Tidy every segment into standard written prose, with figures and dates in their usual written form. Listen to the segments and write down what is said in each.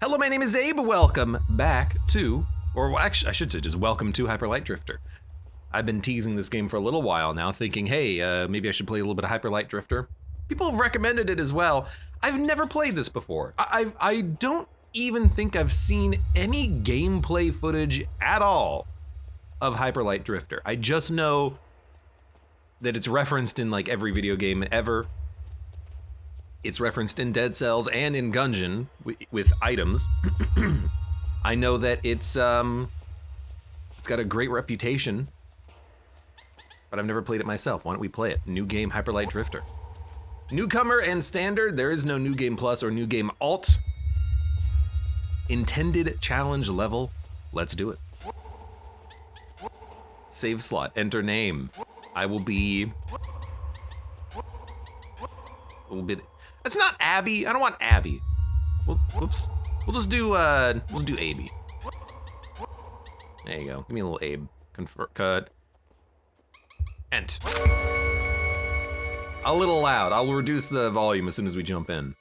Hello, my name is Abe. Welcome back to, or actually, I should say just welcome to Hyper Light Drifter. I've been teasing this game for a little while now, thinking, hey, maybe I should play a little bit of Hyper Light Drifter. People have recommended it as well. I've never played this before. I don't even think I've seen any gameplay footage at all of Hyper Light Drifter. I just know that it's referenced in like every video game ever. It's referenced in Dead Cells and in Gungeon with items. I know that it's got a great reputation, but I've never played it myself. Why don't we play it? New game, Hyper Light Drifter. Newcomer and standard. There is no new game plus or new game alt. Intended challenge level. Let's do it. Save slot. Enter name. I will be. It's not Abby. I don't want Abby. Whoops. We'll just do Abe. There you go. Give me a little Abe. Cut. Ent. A little loud. I'll reduce the volume as soon as we jump in.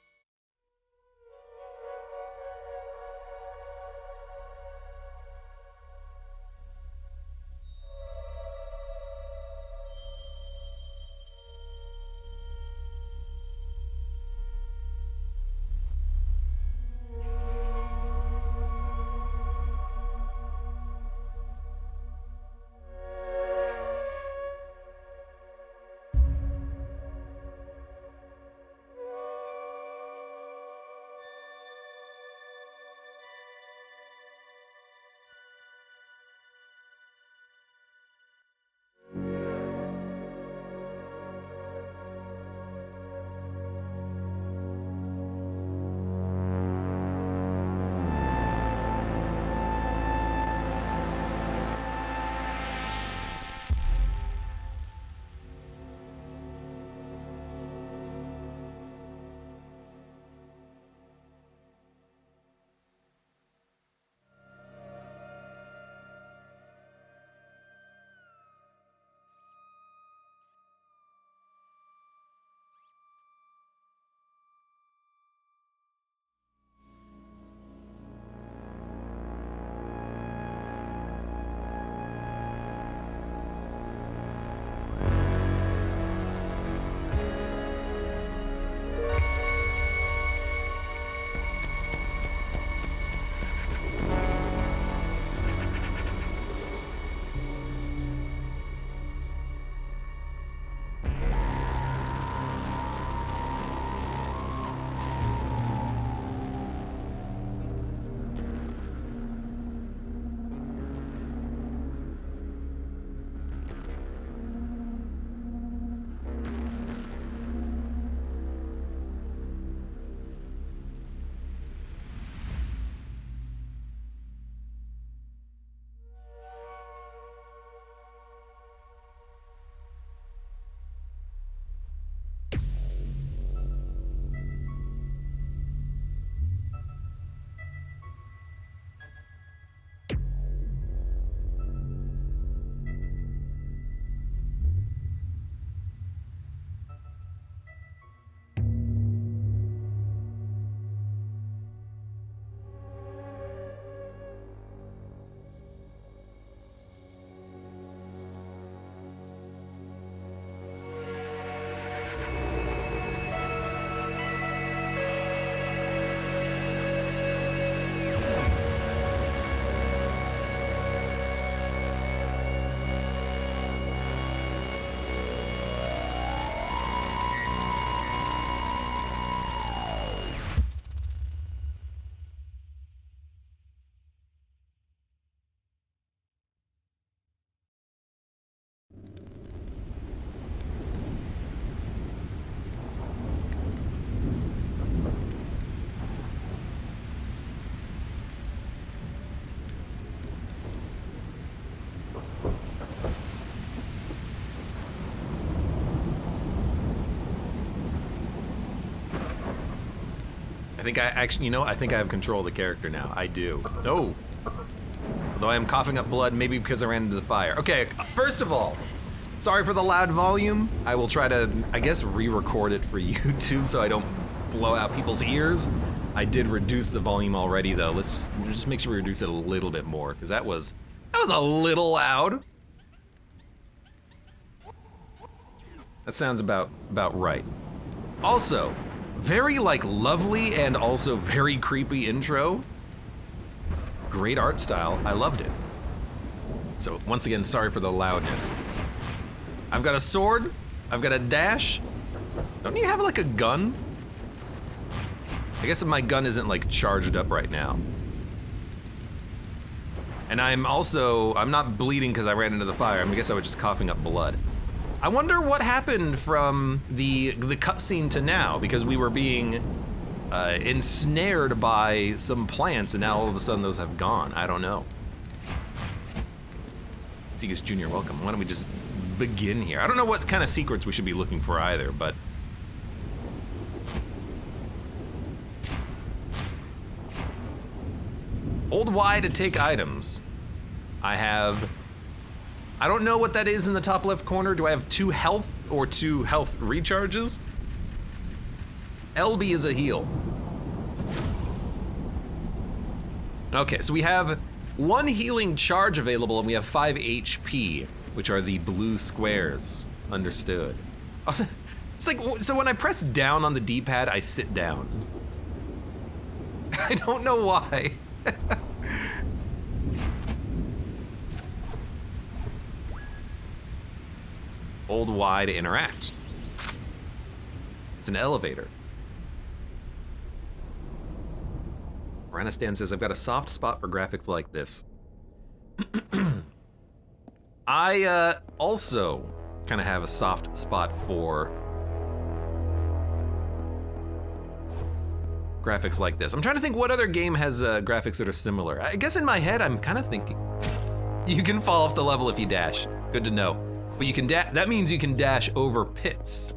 I think I actually, I think I have control of the character now. I do. Oh. Although I am coughing up blood, maybe because I ran into the fire. Okay, first of all, sorry for the loud volume. I will try to, I guess, re-record it for YouTube so I don't blow out people's ears. I did reduce the volume already though. Let's just make sure we reduce it a little bit more, because that was a little loud. That sounds about right. Also, very like lovely and also very creepy intro. Great art style, I loved it. So once again, sorry for the loudness. I've got a sword, I've got a dash. Don't you have like a gun? I guess my gun isn't like charged up right now. And I'm not bleeding because I ran into the fire. I guess I was just coughing up blood. I wonder what happened from the cutscene to now, because we were being ensnared by some plants and now all of a sudden those have gone. I don't know. Segas Jr., welcome. Why don't we just begin here? I don't know what kind of secrets we should be looking for either, but... Hold Y to take items. I don't know what that is in the top left corner. Do I have 2 health or 2 health recharges? LB is a heal. Okay, so we have 1 healing charge available and we have 5 HP, which are the blue squares. Understood. It's like, so when I press down on the D-pad, I sit down. I don't know why. Hold Y to interact. It's an elevator. Ranistan says, I've got a soft spot for graphics like this. I also kind of have a soft spot for graphics like this. I'm trying to think what other game has graphics that are similar. I guess in my head, I'm kind of thinking you can fall off the level if you dash. Good to know. But you can that means you can dash over pits,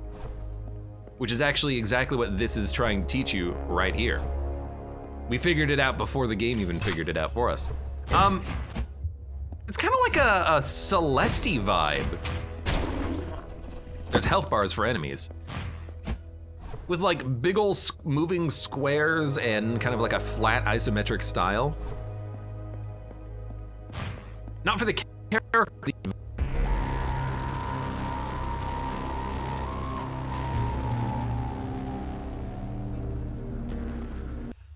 which is actually exactly what this is trying to teach you right here. We figured it out before the game even figured it out for us. It's kind of like a Celeste vibe. There's health bars for enemies. With like big ol' moving squares and kind of like a flat isometric style. Not for the character.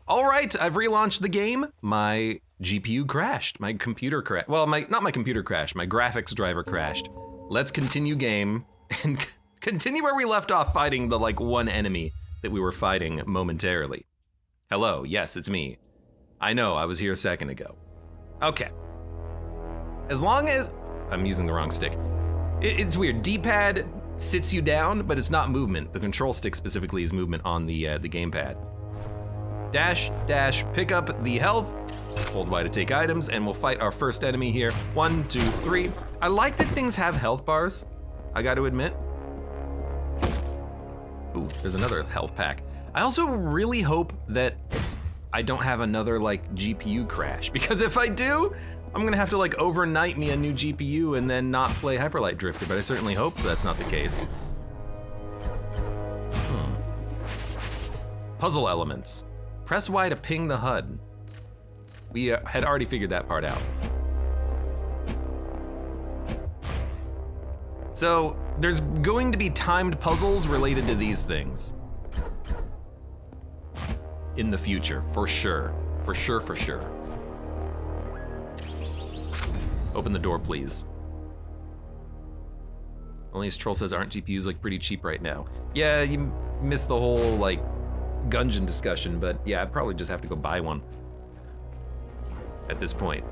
All right, I've relaunched the game. My GPU crashed, my computer crashed. Well, not my computer crashed, my graphics driver crashed. Let's continue game and continue where we left off fighting the like 1 enemy that we were fighting momentarily. Hello, yes, it's me. I know, I was here a second ago. Okay. As long as, I'm using the wrong stick. It's weird, D-pad sits you down, but it's not movement. The control stick specifically is movement on the gamepad. Dash, dash, pick up the health, hold Y to take items, and we'll fight our first enemy here. 1, 2, 3. I like that things have health bars, I gotta admit. Ooh, there's another health pack. I also really hope that I don't have another like GPU crash, because if I do, I'm gonna have to like overnight me a new GPU and then not play Hyperlight Drifter, but I certainly hope that's not the case. Puzzle elements. Press Y to ping the HUD. We had already figured that part out. So there's going to be timed puzzles related to these things. In the future, for sure. For sure, for sure. Open the door, please. Only as Troll says, aren't GPUs like pretty cheap right now? Yeah, you missed the whole like Gungeon discussion, but yeah, I'd probably just have to go buy one at this point.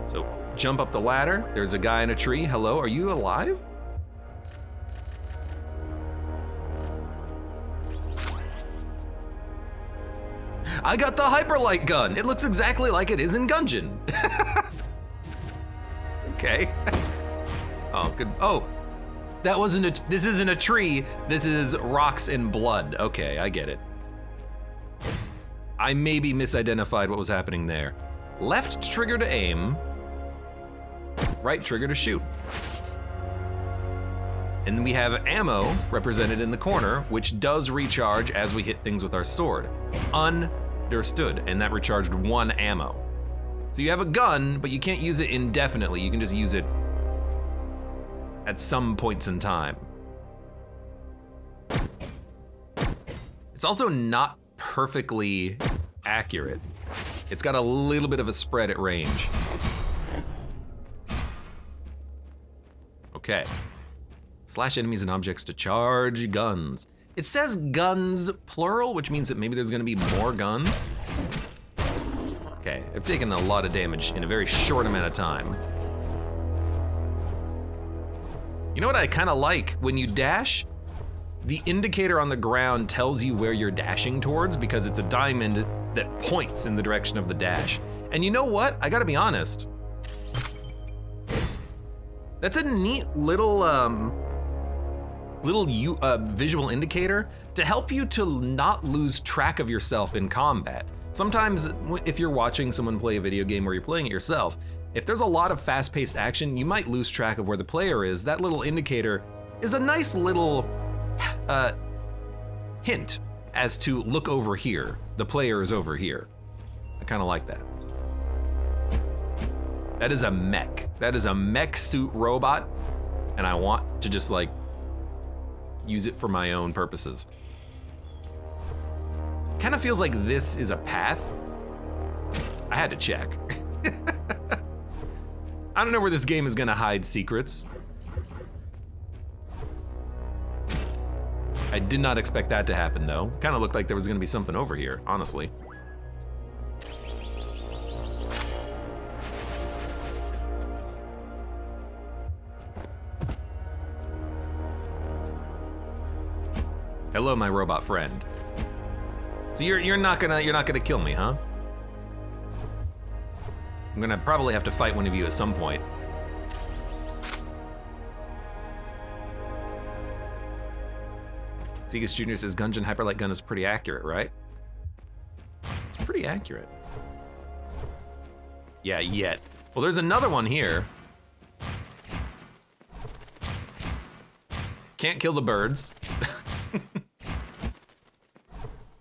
So jump up the ladder. There's a guy in a tree. Hello, are you alive? I got the hyperlight gun. It looks exactly like it is in Gungeon. Okay. Oh, good. Oh, that wasn't this isn't a tree. This is rocks and blood. Okay, I get it. I maybe misidentified what was happening there. Left trigger to aim, right trigger to shoot. And then we have ammo represented in the corner, which does recharge as we hit things with our sword. Understood, and that recharged 1 ammo. So you have a gun, but you can't use it indefinitely. You can just use it at some points in time. It's also not perfectly accurate. It's got a little bit of a spread at range. Okay. Slash enemies and objects to charge guns. It says guns plural, which means that maybe there's gonna be more guns. Okay, I've taken a lot of damage in a very short amount of time. You know what I kinda like? When you dash, the indicator on the ground tells you where you're dashing towards because it's a diamond that points in the direction of the dash. And you know what? I gotta be honest. That's a neat little visual indicator to help you to not lose track of yourself in combat. Sometimes if you're watching someone play a video game or you're playing it yourself, if there's a lot of fast-paced action, you might lose track of where the player is. That little indicator is a nice little hint as to look over here. The player is over here. I kind of like that. That is a mech. That is a mech suit robot, and I want to just like use it for my own purposes. Kind of feels like this is a path. I had to check. I don't know where this game is gonna hide secrets. I did not expect that to happen though. Kind of looked like there was gonna be something over here, honestly. Hello, my robot friend. So you're not gonna kill me, huh? I'm gonna probably have to fight one of you at some point. Segas Jr. says Gungeon Hyperlight Gun is pretty accurate, right? It's pretty accurate. Yeah, yet. Well, there's another one here. Can't kill the birds.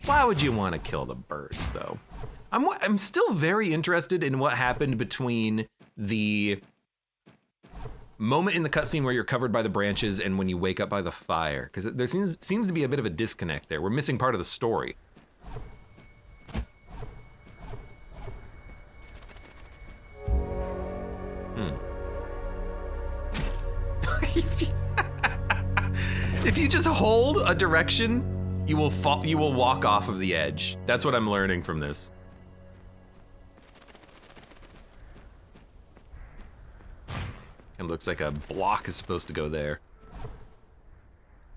Why would you want to kill the birds, though? I'm still very interested in what happened between the moment in the cutscene where you're covered by the branches and when you wake up by the fire, because there seems to be a bit of a disconnect there. We're missing part of the story. If you just hold a direction, you will walk off of the edge. That's what I'm learning from this. It looks like a block is supposed to go there.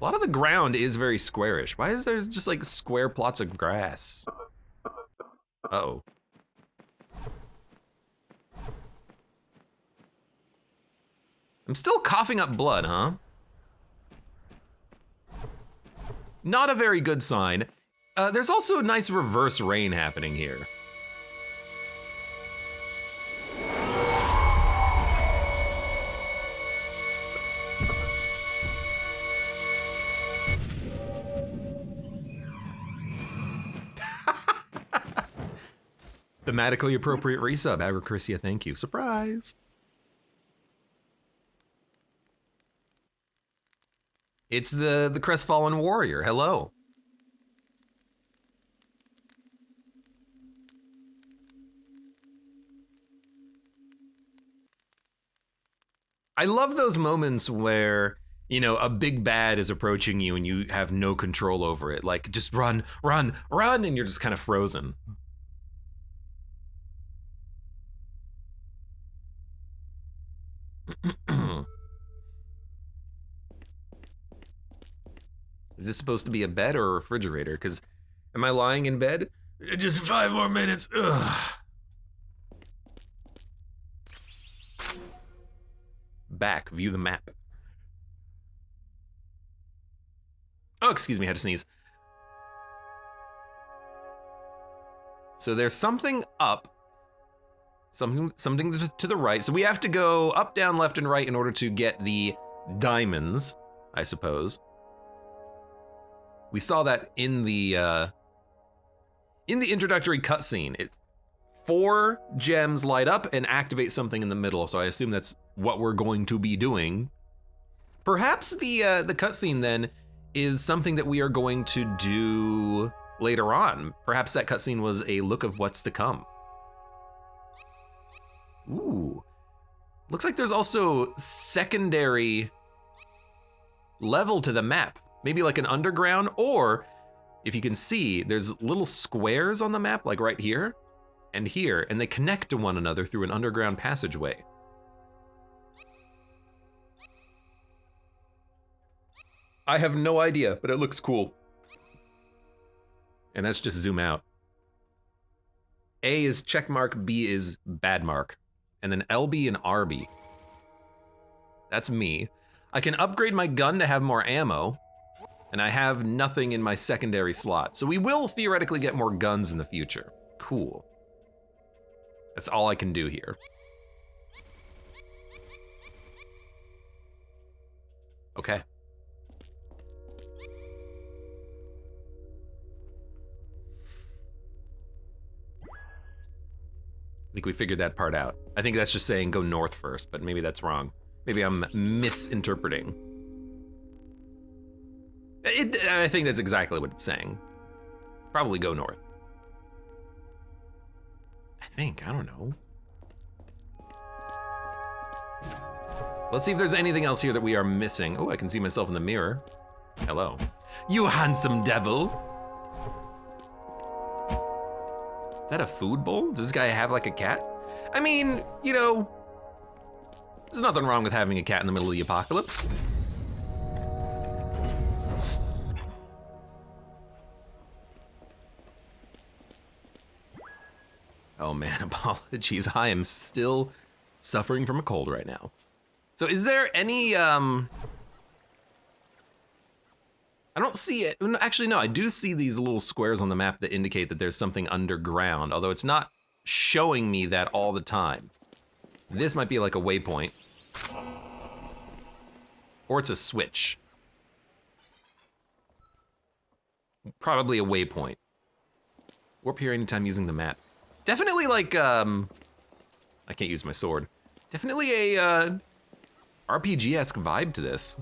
A lot of the ground is very squarish. Why is there just like square plots of grass? Uh-oh. I'm still coughing up blood, huh? Not a very good sign. There's also a nice reverse rain happening here. Thematically appropriate resub, AbeClancy, thank you. Surprise! It's the crestfallen warrior. Hello. I love those moments where, you know, a big bad is approaching you and you have no control over it. Like, just run, run, run, and you're just kind of frozen. Is this supposed to be a bed or a refrigerator? Because am I lying in bed? Just 5 more minutes. Ugh. Back, view the map. Oh, excuse me, I had to sneeze. So there's something up. Something to the right. So we have to go up, down, left, and right in order to get the diamonds, I suppose. We saw that in the In the introductory cutscene, 4 gems light up and activate something in the middle, so I assume that's what we're going to be doing. Perhaps the cutscene then is something that we are going to do later on. Perhaps that cutscene was a look of what's to come. Ooh. Looks like there's also secondary level to the map. Maybe like an underground, or if you can see, there's little squares on the map, like right here and here, and they connect to one another through an underground passageway. I have no idea, but it looks cool. And that's just zoom out. A is check mark, B is bad mark, and then LB and RB. That's me. I can upgrade my gun to have more ammo, and I have nothing in my secondary slot. So we will theoretically get more guns in the future. Cool. That's all I can do here. Okay. I think we figured that part out. I think that's just saying go north first, but maybe that's wrong. Maybe I'm misinterpreting. I think that's exactly what it's saying. Probably go north. I think, I don't know. Let's see if there's anything else here that we are missing. Oh, I can see myself in the mirror. Hello. You handsome devil. Is that a food bowl? Does this guy have like a cat? I mean, you know, there's nothing wrong with having a cat in the middle of the apocalypse. Oh man, apologies. I am still suffering from a cold right now. So is there any, I don't see it. Actually, no, I do see these little squares on the map that indicate that there's something underground, although it's not showing me that all the time. This might be like a waypoint. Or it's a switch. Probably a waypoint. Warp here anytime using the map. Definitely like, I can't use my sword. Definitely a RPG-esque vibe to this.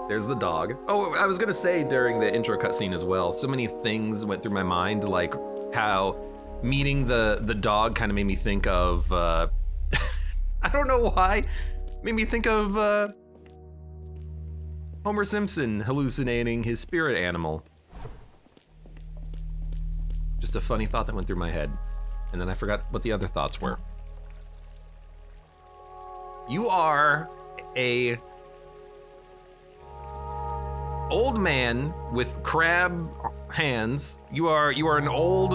There's the dog. Oh, I was gonna say during the intro cutscene as well, so many things went through my mind, like how meeting the dog kind of made me think of, I don't know why, made me think of Homer Simpson hallucinating his spirit animal. Just a funny thought that went through my head, and then I forgot what the other thoughts were. You are a old man with crab hands. You are an old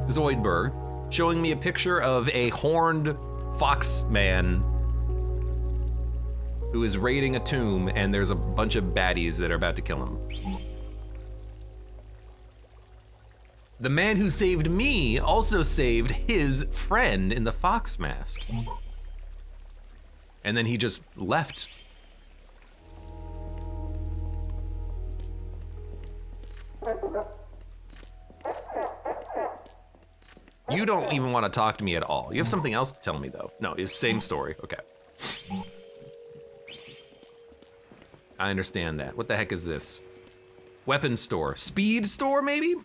Zoidberg, showing me a picture of a horned fox man who is raiding a tomb, and there's a bunch of baddies that are about to kill him. The man who saved me also saved his friend in the fox mask. And then he just left. You don't even want to talk to me at all. You have something else to tell me though. No, it's the same story, okay. I understand that. What the heck is this? Weapons store, speed store maybe?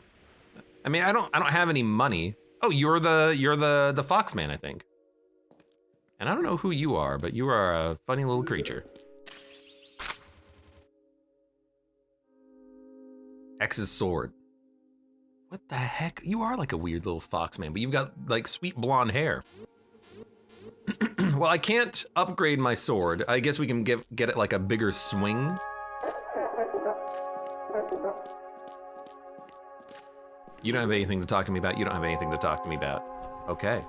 I mean, I don't have any money. Oh, you're the fox man, I think. And I don't know who you are, but you are a funny little creature. X's sword. What the heck? You are like a weird little fox man, but you've got like sweet blonde hair. Well, I can't upgrade my sword. I guess we can get it like a bigger swing. You don't have anything to talk to me about. You don't have anything to talk to me about. Okay.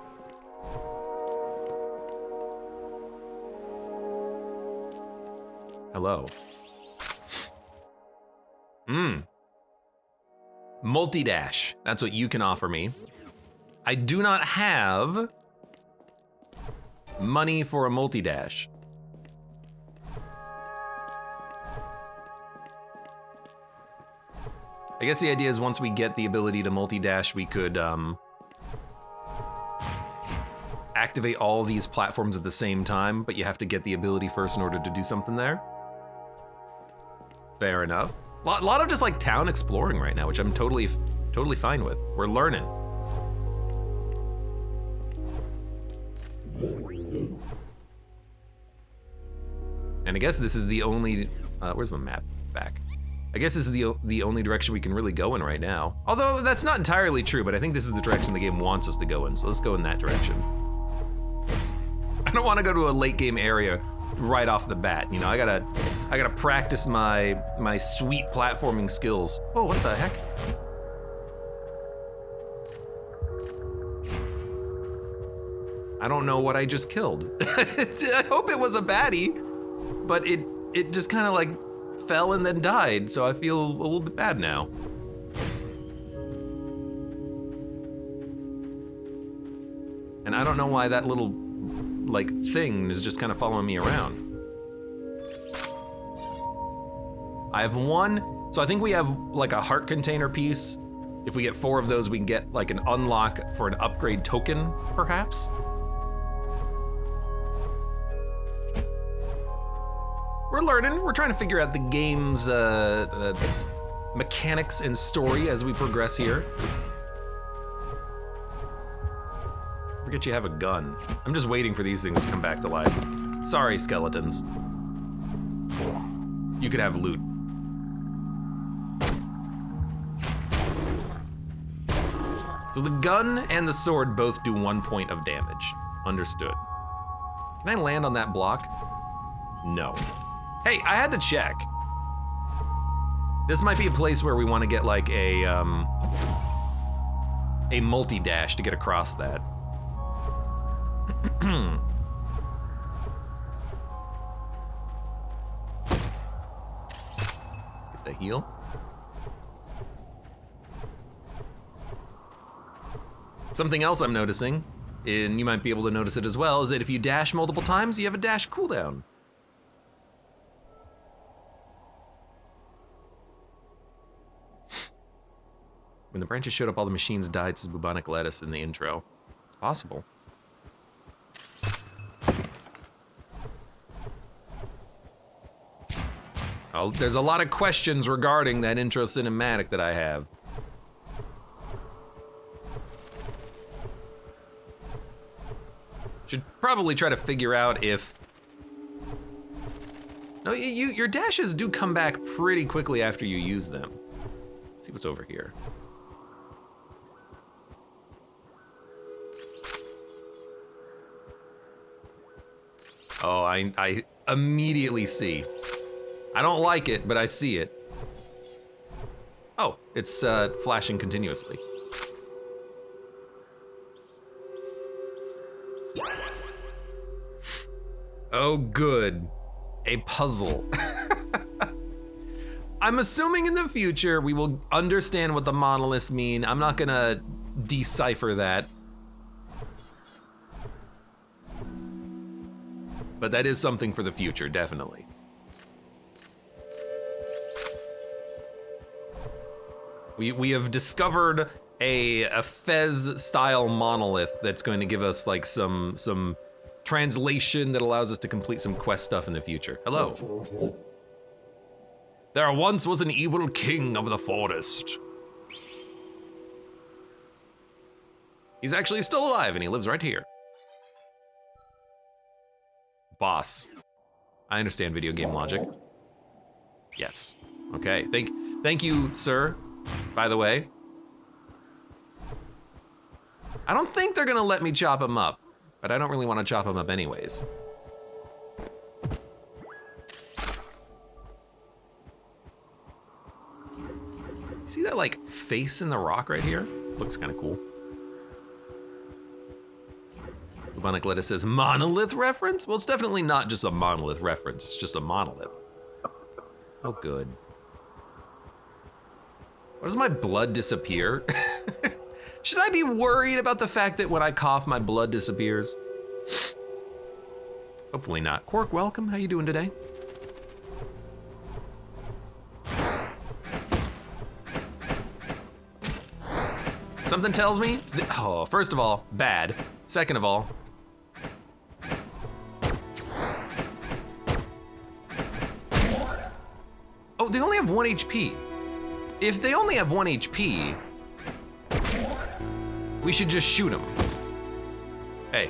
Hello. Multi-dash. That's what you can offer me. I do not have money for a multi-dash. I guess the idea is once we get the ability to multi-dash, we could activate all these platforms at the same time, but you have to get the ability first in order to do something there. Fair enough. A lot of just like town exploring right now, which I'm totally fine with. We're learning. And I guess this is the only, where's the map back? I guess this is the only direction we can really go in right now. Although that's not entirely true, but I think this is the direction the game wants us to go in, so let's go in that direction. I don't want to go to a late game area right off the bat. You know, I gotta practice my sweet platforming skills. Oh, what the heck? I don't know what I just killed. I hope it was a baddie, but it just kind of like fell and then died, so I feel a little bit bad now. And I don't know why that little like thing is just kind of following me around. I have one, so I think we have like a heart container piece. If we get 4 of those, we can get like an unlock for an upgrade token, perhaps. We're learning. We're trying to figure out the game's mechanics and story as we progress here. Forget you have a gun. I'm just waiting for these things to come back to life. Sorry, skeletons. You could have loot. So the gun and the sword both do 1 point of damage. Understood. Can I land on that block? No. Hey, I had to check. This might be a place where we want to get like a multi-dash to get across that. Get the heal. Something else I'm noticing, and you might be able to notice it as well, is that if you dash multiple times, you have a dash cooldown. When the branches showed up, all the machines died, says bubonic lettuce in the intro. It's possible. Oh, there's a lot of questions regarding that intro cinematic that I have. Should probably try to figure out if... No, your dashes do come back pretty quickly after you use them. Let's see what's over here. Oh, I immediately see. I don't like it, but I see it. Oh, it's flashing continuously. Oh, good. A puzzle. I'm assuming in the future we will understand what the monoliths mean. I'm not gonna decipher that. But that is something for the future, definitely. We have discovered a Fez-style monolith that's going to give us like some translation that allows us to complete some quest stuff in the future. Hello. There once was an evil king of the forest. He's actually still alive and he lives right here. Boss. I understand video game logic. Yes. Okay. Thank you, sir. By the way. I don't think they're gonna let me chop him up, but I don't really want to chop him up anyways. See that like face in the rock right here? Looks kind of cool. Bubonic lettuce says monolith reference? Well, it's definitely not just a monolith reference, it's just a monolith. Oh, good. What, does my blood disappear? Should I be worried about the fact that when I cough, my blood disappears? Hopefully not. Quark, welcome. How you doing today? Something tells me, oh, first of all, bad. Second of all, oh, they only have 1 HP. If they only have 1 HP, we should just shoot them. Hey.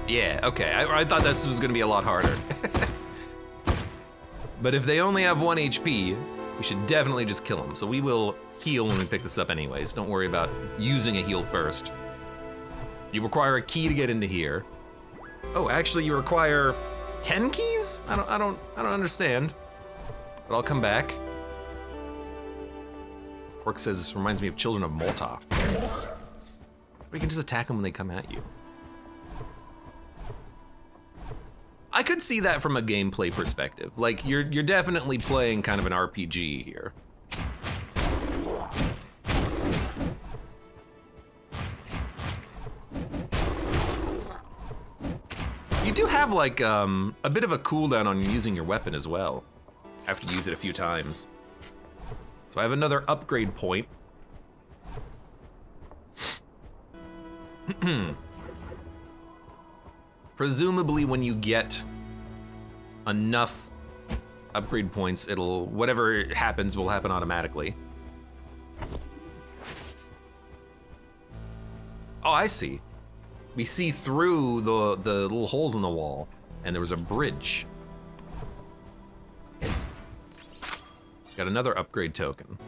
Yeah, okay, I thought this was gonna be a lot harder. But if they only have 1 HP, we should definitely just kill them. So we will heal when we pick this up anyways. Don't worry about using a heal first. You require a key to get into here. Oh, actually you require 10 keys? I don't understand. But I'll come back. Quark says this reminds me of Children of Malta. Or you can just attack them when they come at you. I could see that from a gameplay perspective. Like, you're definitely playing kind of an RPG here. You do have like a bit of a cooldown on using your weapon as well. After you use it a few times. So I have another upgrade point. Presumably when you get enough upgrade points, whatever happens will happen automatically. Oh, I see. We see through the little holes in the wall, and there was a bridge. Got another upgrade token.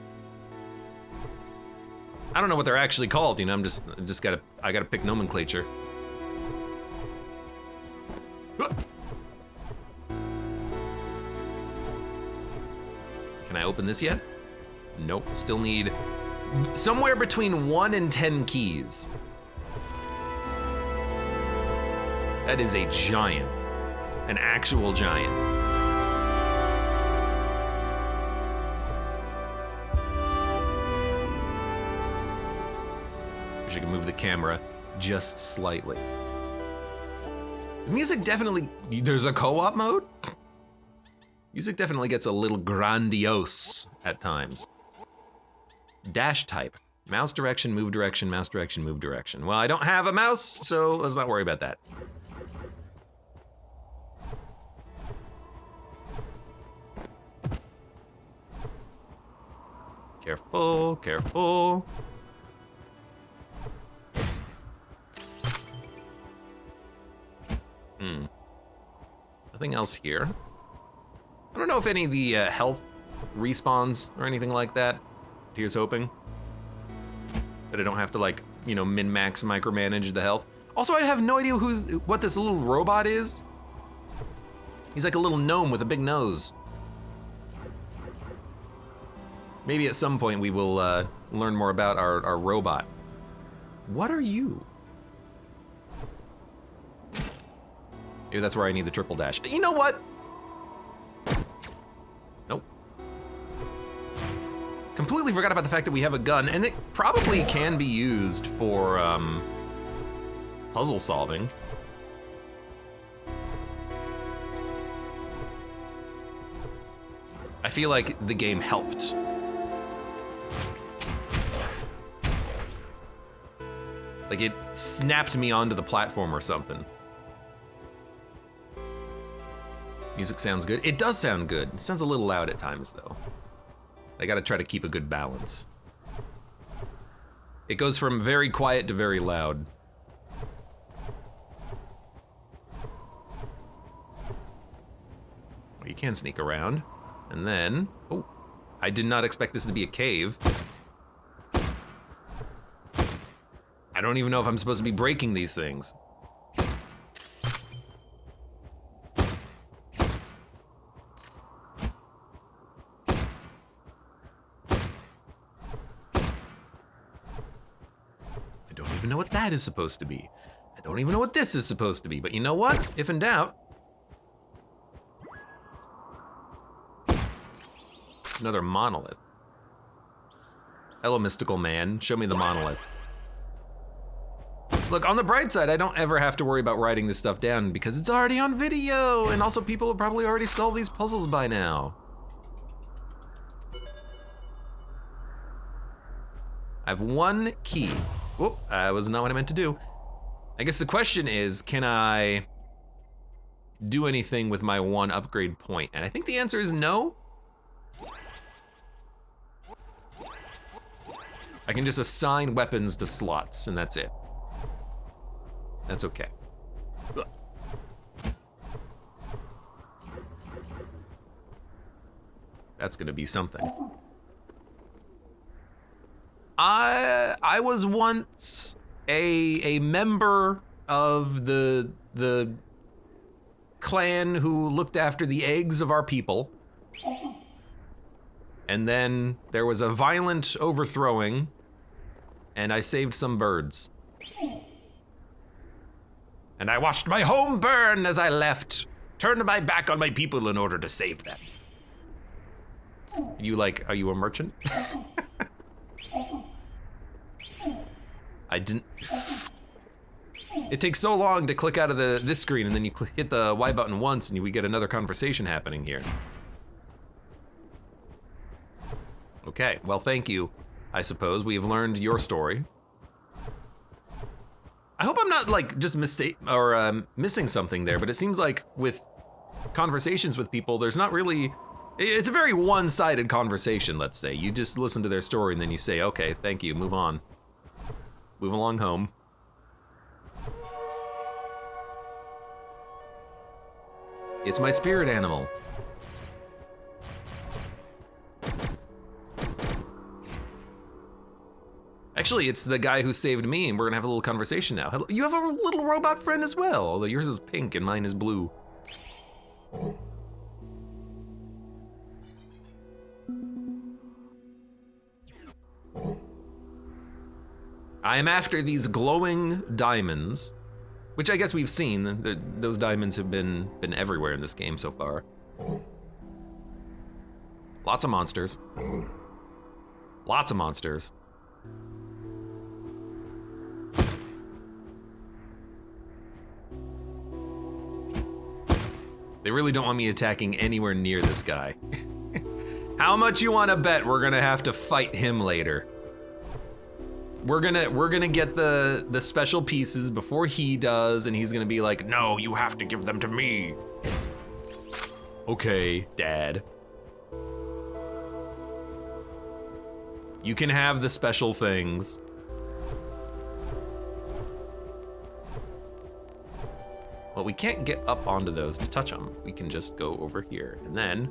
I don't know what they're actually called, you know, I gotta pick nomenclature. Can I open this yet? Nope, still need somewhere between 1 and 10 keys. That is a giant, an actual giant. Wish I could move the camera just slightly. The music definitely, there's a co-op mode? Music definitely gets a little grandiose at times. Dash type, mouse direction, move direction, mouse direction, move direction. Well, I don't have a mouse, so let's not worry about that. Careful, careful. Nothing else here. I don't know if any of the health respawns or anything like that. Here's hoping that I don't have to, like, you know, min-max micromanage the health. Also, I have no idea what this little robot is. He's like a little gnome with a big nose. Maybe at some point we will learn more about our robot. What are you? Maybe that's where I need the triple dash. You know what? Nope. Completely forgot about the fact that we have a gun, and it probably can be used for puzzle solving. I feel like the game helped. Like it snapped me onto the platform or something. Music sounds good. It does sound good. It sounds a little loud at times, though. I gotta try to keep a good balance. It goes from very quiet to very loud. Well, you can sneak around. And then, oh, I did not expect this to be a cave. I don't even know if I'm supposed to be breaking these things. Know what that is supposed to be. I don't even know what this is supposed to be, but you know what? If in doubt. Another monolith. Hello, mystical man. Show me the monolith. Look, on the bright side, I don't ever have to worry about writing this stuff down because it's already on video, and also people have probably already solved these puzzles by now. I have 1 key. Whoop, that was not what I meant to do. I guess the question is, can I do anything with my 1 upgrade point? And I think the answer is no. I can just assign weapons to slots, and that's it. That's okay. That's gonna be something. I was once a member of the clan who looked after the eggs of our people. And then there was a violent overthrowing, and I saved some birds. And I watched my home burn as I left, turned my back on my people in order to save them. Are you a merchant? I didn't. It takes so long to click out of this screen, and then you hit the Y button once, and we get another conversation happening here. Okay, well, thank you. I suppose we have learned your story. I hope I'm not just missing something there, but it seems like with conversations with people, there's not really. It's a very one-sided conversation, let's say. You just listen to their story and then you say, okay, thank you, move on. Move along home. It's my spirit animal. Actually, it's the guy who saved me, and we're gonna have a little conversation now. Hello, you have a little robot friend as well, although yours is pink and mine is blue. I am after these glowing diamonds, which I guess we've seen. Those diamonds have been everywhere in this game so far. Lots of monsters. Lots of monsters. They really don't want me attacking anywhere near this guy. How much you want to bet we're gonna have to fight him later? We're gonna get the special pieces before he does, and he's gonna be like, no, you have to give them to me. Okay, Dad. You can have the special things. Well, we can't get up onto those to touch them. We can just go over here, and then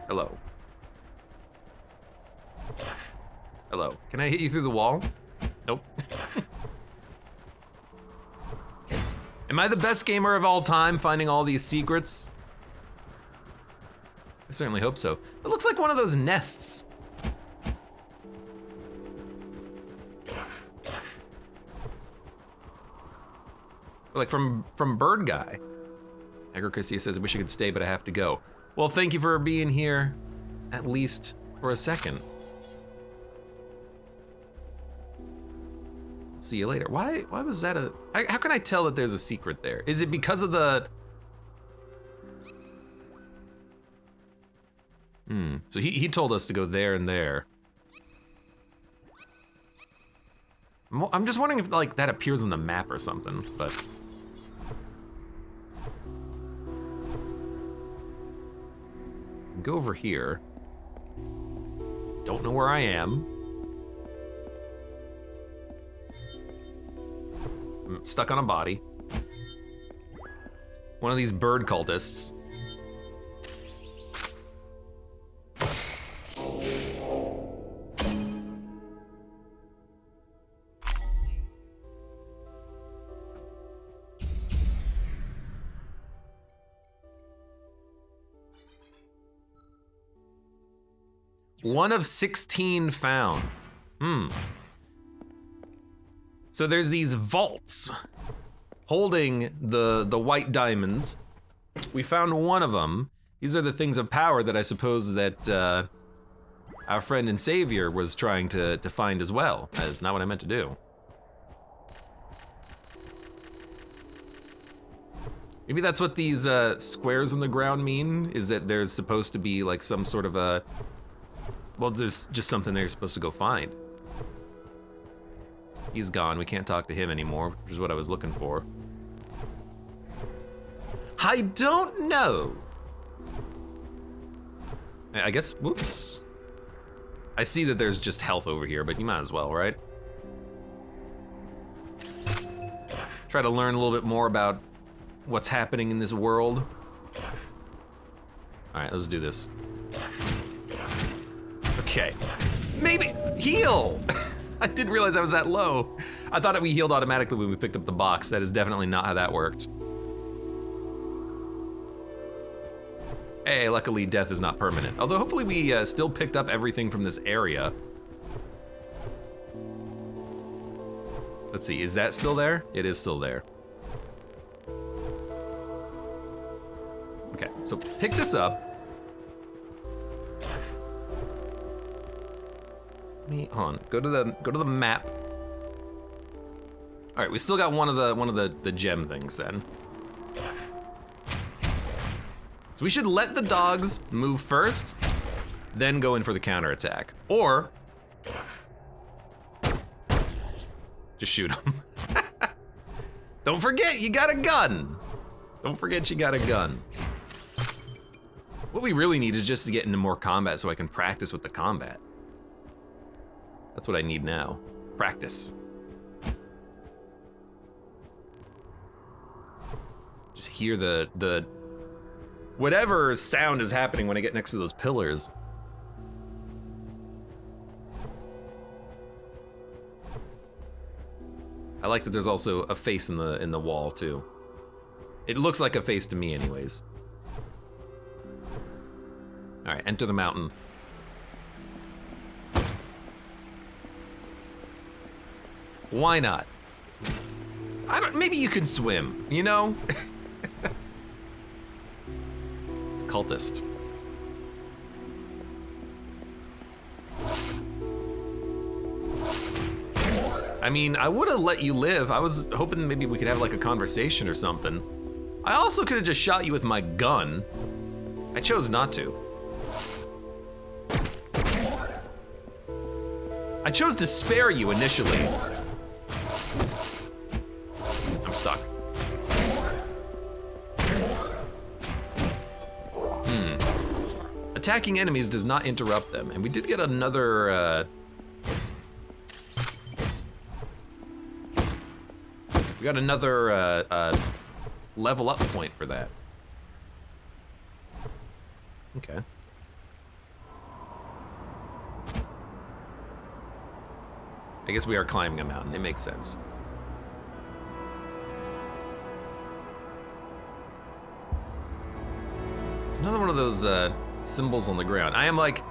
hello. Hello. Can I hit you through the wall? Nope. Am I the best gamer of all time, finding all these secrets? I certainly hope so. It looks like one of those nests. Like from Bird Guy. Agriculture says, I wish I could stay, but I have to go. Well, thank you for being here, at least for a second. See you later. Why was that how can I tell that there's a secret there? Is it because of the... So he told us to go there and there. I'm just wondering if that appears on the map or something, but... Go over here. Don't know where I am. I'm stuck on a body. One of these bird cultists. One of 16 found. So there's these vaults holding the white diamonds. We found one of them. These are the things of power that I suppose that our friend and savior was trying to find as well. That is not what I meant to do. Maybe that's what these squares on the ground mean, is that there's supposed to be like some sort of a... Well, there's just something they're supposed to go find. He's gone, we can't talk to him anymore, which is what I was looking for. I don't know. I guess, whoops. I see that there's just health over here, but you might as well, right? Try to learn a little bit more about what's happening in this world. All right, let's do this. Okay, maybe heal. I didn't realize I was that low. I thought we healed automatically when we picked up the box. That is definitely not how that worked. Hey, luckily death is not permanent. Although hopefully we still picked up everything from this area. Let's see, is that still there? It is still there. Okay, so pick this up. Hold on, go to the map. All right, we still got one of the gem things then. So we should let the dogs move first, then go in for the counterattack. Or just shoot them. Don't forget, you got a gun. Don't forget you got a gun. What we really need is just to get into more combat so I can practice with the combat. That's what I need now. Practice. Just hear the whatever sound is happening when I get next to those pillars. I like that there's also a face in the wall too. It looks like a face to me anyways. All right, enter the mountain. Why not? Maybe you can swim, you know? It's a cultist. I mean, I would have let you live. I was hoping maybe we could have like a conversation or something. I also could have just shot you with my gun. I chose not to. I chose to spare you initially. I'm stuck. Attacking enemies does not interrupt them, and we did get another, we got another level up point for that. Okay. I guess we are climbing a mountain, it makes sense. It's another one of those symbols on the ground. I am like,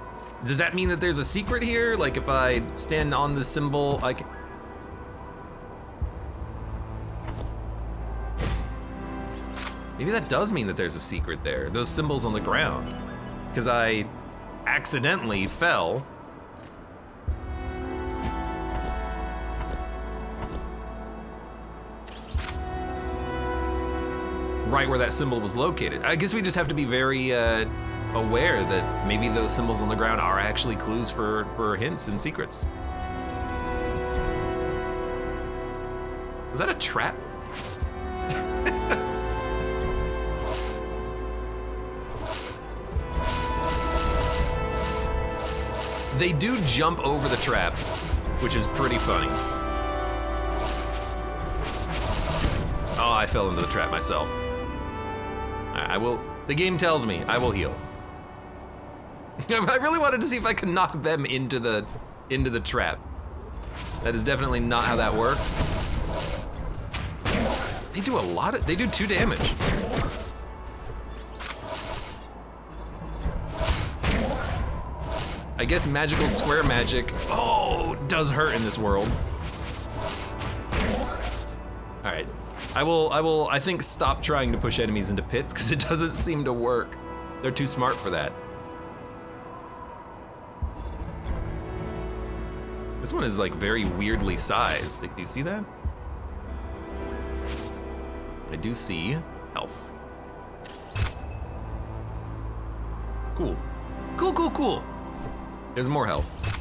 does that mean that there's a secret here? Like if I stand on the symbol, I can... Maybe that does mean that there's a secret there. Those symbols on the ground. Because I accidentally fell. Right where that symbol was located. I guess we just have to be very aware that maybe those symbols on the ground are actually clues for hints and secrets. Was that a trap? They do jump over the traps, which is pretty funny. Oh, I fell into the trap myself. I will, the game tells me I will heal. I really wanted to see if I could knock them into the trap. That is definitely not how that worked. They do they do 2 damage. I guess magical square magic, does hurt in this world. All right. I will, I think, stop trying to push enemies into pits because it doesn't seem to work. They're too smart for that. This one is like very weirdly sized. Do you see that? I do see health. Cool. Cool, cool, cool. There's more health.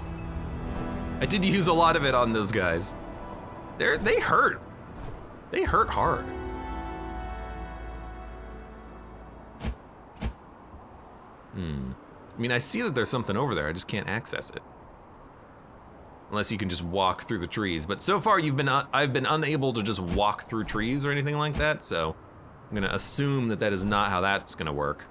I did use a lot of it on those guys. They hurt. They hurt hard. I mean, I see that there's something over there. I just can't access it. Unless you can just walk through the trees. But so far, I've been unable to just walk through trees or anything like that. So I'm gonna assume that that is not how that's gonna work.